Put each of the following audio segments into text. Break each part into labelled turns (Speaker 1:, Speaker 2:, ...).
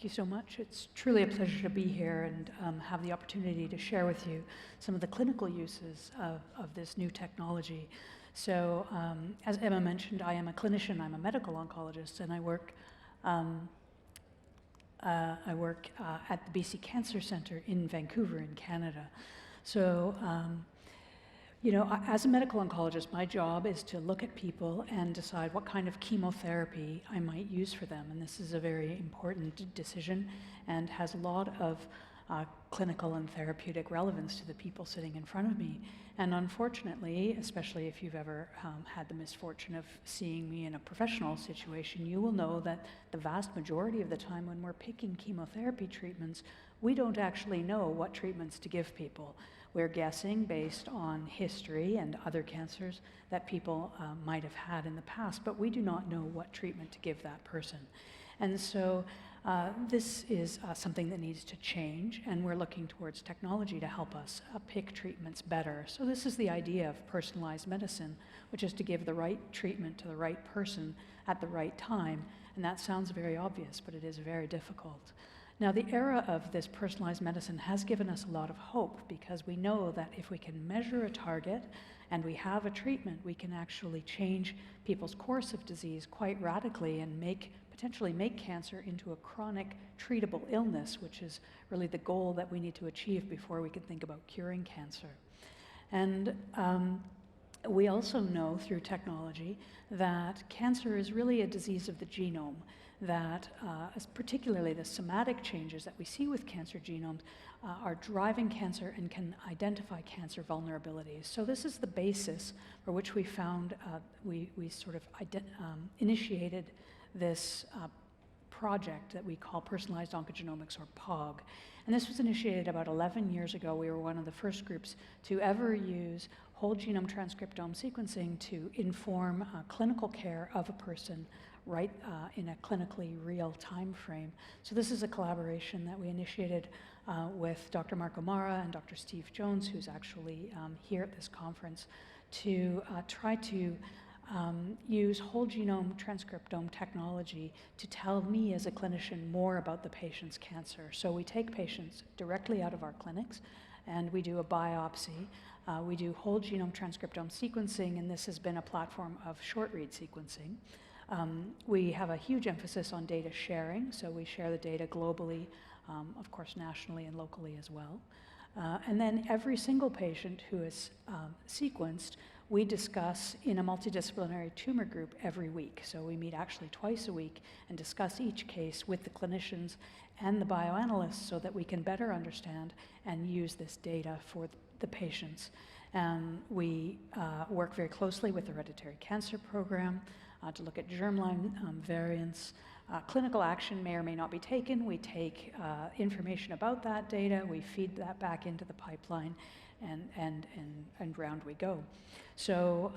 Speaker 1: Thank you so much. It's truly a pleasure to be here and have the opportunity to share with you some of the clinical uses of this new technology. So as Emma mentioned, I am a clinician, I'm a medical oncologist, and I work at the BC Cancer Centre in Vancouver in Canada. So you know, as a medical oncologist, my job is to look at people and decide what kind of chemotherapy I might use for them. And this is a very important decision and has a lot of clinical and therapeutic relevance to the people sitting in front of me. And unfortunately, especially if you've ever had the misfortune of seeing me in a professional situation, you will know that the vast majority of the time when we're picking chemotherapy treatments, we don't actually know what treatments to give people. We're guessing based on history and other cancers that people might have had in the past, but we do not know what treatment to give that person. And so this is something that needs to change, and we're looking towards technology to help us pick treatments better. So this is the idea of personalized medicine, which is to give the right treatment to the right person at the right time. And that sounds very obvious, but it is very difficult. Now, the era of this personalized medicine has given us a lot of hope, because we know that if we can measure a target and we have a treatment, we can actually change people's course of disease quite radically and potentially make cancer into a chronic treatable illness, which is really the goal that we need to achieve before we can think about curing cancer. And we also know through technology that cancer is really a disease of the genome, that particularly the somatic changes that we see with cancer genomes are driving cancer and can identify cancer vulnerabilities. So this is the basis for which we found, we sort of initiated this project that we call Personalized OncoGenomics, or POG. And this was initiated about 11 years ago. We were one of the first groups to ever use whole genome transcriptome sequencing to inform clinical care of a person right in a clinically real time frame. So this is a collaboration that we initiated with Dr. Mark O'Mara and Dr. Steve Jones, who's actually here at this conference, to try to use whole genome transcriptome technology to tell me as a clinician more about the patient's cancer. So we take patients directly out of our clinics and we do a biopsy. We do whole genome transcriptome sequencing, and this has been a platform of short read sequencing. We have a huge emphasis on data sharing, so we share the data globally, of course nationally and locally as well. And then every single patient who is sequenced, we discuss in a multidisciplinary tumor group every week. So we meet actually twice a week and discuss each case with the clinicians and the bioanalysts so that we can better understand and use this data for the patients. We work very closely with the Hereditary Cancer Program to look at germline variants. Clinical action may or may not be taken. We take information about that data, we feed that back into the pipeline, and round we go. So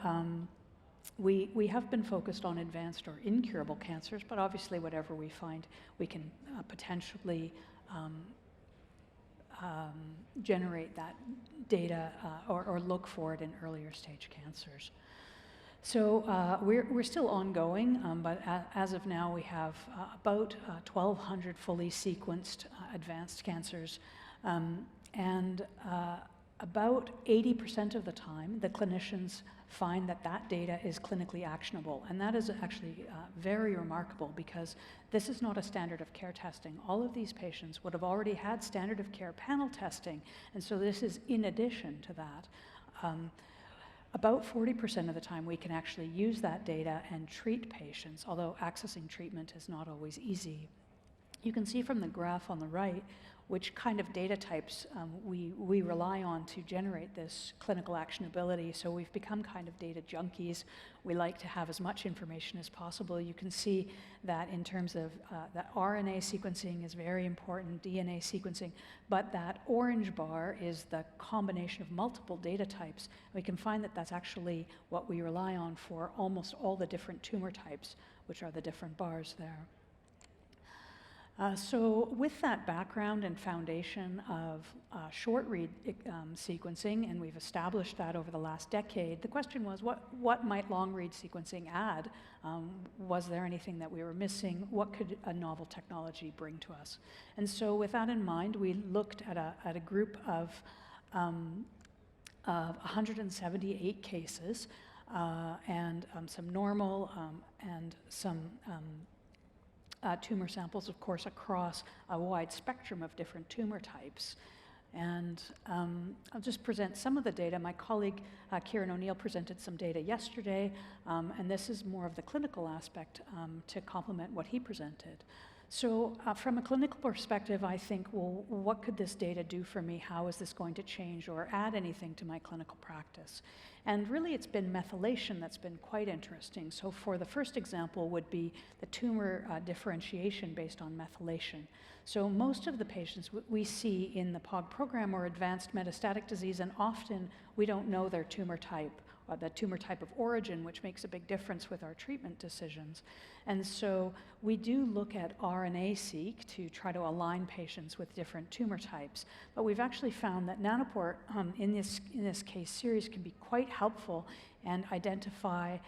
Speaker 1: we have been focused on advanced or incurable cancers, but obviously whatever we find, we can potentially generate that data or look for it in earlier stage cancers. So we're still ongoing, but as of now we have about 1,200 fully sequenced advanced cancers, and about 80% of the time the clinicians find that that data is clinically actionable, and that is actually very remarkable, because this is not a standard of care testing. All of these patients would have already had standard of care panel testing, and so this is in addition to that. About 40% of the time we can actually use that data and treat patients, although accessing treatment is not always easy. You can see from the graph on the right which kind of data types we rely on to generate this clinical actionability. So we've become kind of data junkies. We like to have as much information as possible. You can see that in terms of that RNA sequencing is very important, DNA sequencing, but that orange bar is the combination of multiple data types. We can find that that's actually what we rely on for almost all the different tumor types, which are the different bars there. So with that background and foundation of short read sequencing, and we've established that over the last decade, the question was, what might long read sequencing add? Was there anything that we were missing? What could a novel technology bring to us? And so with that in mind, we looked at a group of 178 cases and some normal and some tumor samples, of course, across a wide spectrum of different tumor types. And I'll just present some of the data. My colleague, Kieran O'Neill, presented some data yesterday, and this is more of the clinical aspect to complement what he presented. So from a clinical perspective, I think, well, what could this data do for me? How is this going to change or add anything to my clinical practice? And really, it's been methylation that's been quite interesting. So for the first example would be the tumor differentiation based on methylation. So most of the patients we see in the POG program are advanced metastatic disease, and often we don't know their tumor type, the tumor type of origin, which makes a big difference with our treatment decisions. And so we do look at RNA-seq to try to align patients with different tumor types. But we've actually found that Nanopore in this case series can be quite helpful and identify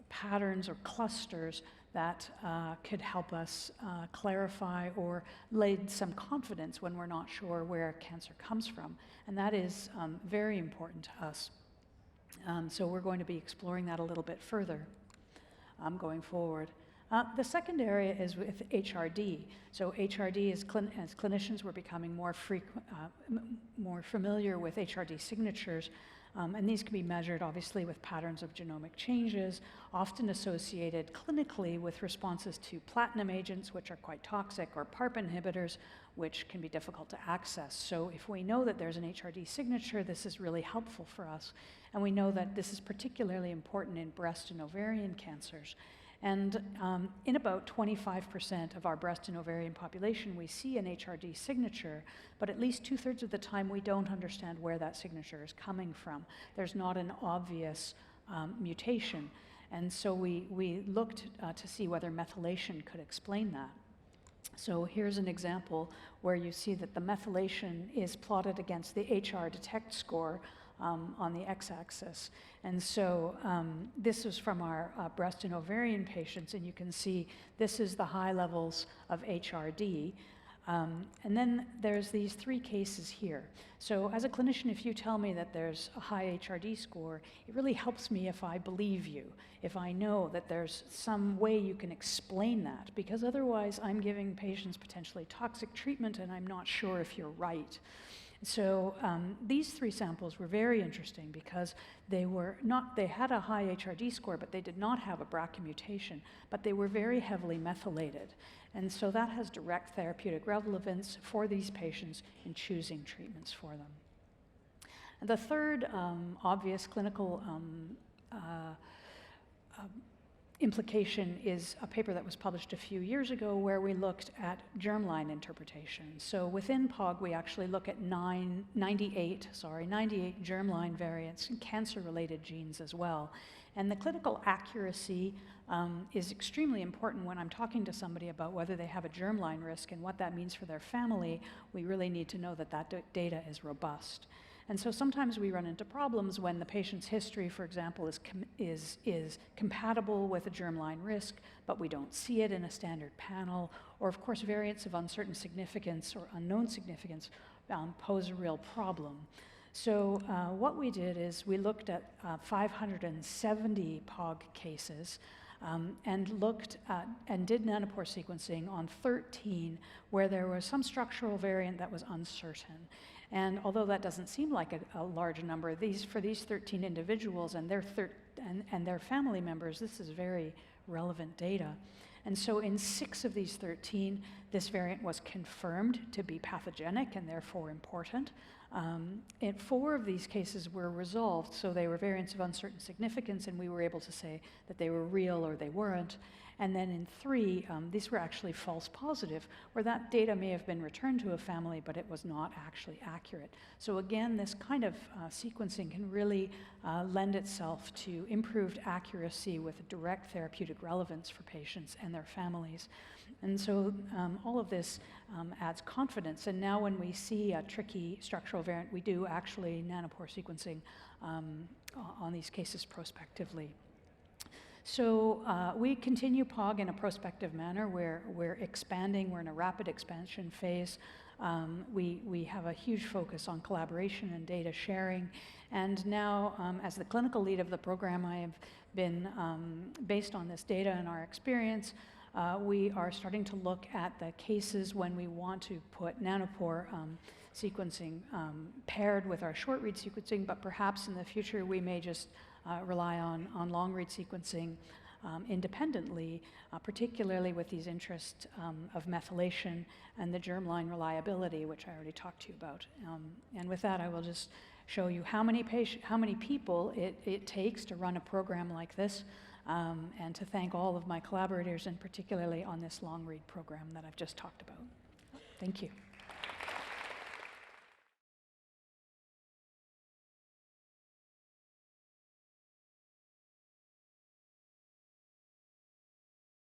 Speaker 1: patterns or clusters that could help us clarify or lay some confidence when we're not sure where cancer comes from. And that is very important to us. So we're going to be exploring that a little bit further going forward. The second area is with HRD. So HRD, as clinicians, we're becoming more familiar with HRD signatures, and these can be measured, obviously, with patterns of genomic changes, often associated clinically with responses to platinum agents, which are quite toxic, or PARP inhibitors, which can be difficult to access. So if we know that there's an HRD signature, this is really helpful for us. And we know that this is particularly important in breast and ovarian cancers. And in about 25% of our breast and ovarian population, we see an HRD signature, but at least 2/3 of the time we don't understand where that signature is coming from. There's not an obvious mutation. And so we looked to see whether methylation could explain that. So here's an example where you see that the methylation is plotted against the HR detect score on the x-axis. And so this is from our breast and ovarian patients, and you can see this is the high levels of HRD. And then there's these 3 cases here. So as a clinician, if you tell me that there's a high HRD score, it really helps me if I believe you, if I know that there's some way you can explain that, because otherwise I'm giving patients potentially toxic treatment and I'm not sure if you're right. So these 3 samples were very interesting because they had a high HRD score, but they did not have a BRCA mutation, but they were very heavily methylated. And so that has direct therapeutic relevance for these patients in choosing treatments for them. And the third obvious clinical implication is a paper that was published a few years ago where we looked at germline interpretation. So within POG, we actually look at 98 germline variants in cancer-related genes as well. And the clinical accuracy is extremely important when I'm talking to somebody about whether they have a germline risk and what that means for their family. We really need to know that that data is robust. And so sometimes we run into problems when the patient's history, for example, is compatible with a germline risk, but we don't see it in a standard panel, or of course variants of uncertain significance or unknown significance pose a real problem. So what we did is we looked at 570 POG cases and looked at and did nanopore sequencing on 13 where there was some structural variant that was uncertain. And although that doesn't seem like a large number, for these 13 individuals and their family members, this is very relevant data. And so in 6 of these 13, this variant was confirmed to be pathogenic and therefore important. In 4 of these cases were resolved, so they were variants of uncertain significance, and we were able to say that they were real or they weren't. And then in 3, these were actually false positive, where that data may have been returned to a family, but it was not actually accurate. So again, this kind of sequencing can really lend itself to improved accuracy with direct therapeutic relevance for patients and their families. And so all of this adds confidence. And now when we see a tricky structural variant, we do actually nanopore sequencing on these cases prospectively. So we continue POG in a prospective manner. We're expanding. We're in a rapid expansion phase. We have a huge focus on collaboration and data sharing. And now, as the clinical lead of the program, I have been, based on this data and our experience, we are starting to look at the cases when we want to put nanopore sequencing paired with our short read sequencing, but perhaps in the future we may just rely on long read sequencing independently, particularly with these interests of methylation and the germline reliability, which I already talked to you about. And with that, I will just show you how many people it takes to run a program like this, and to thank all of my collaborators, and particularly on this long read program that I've just talked about. Thank you.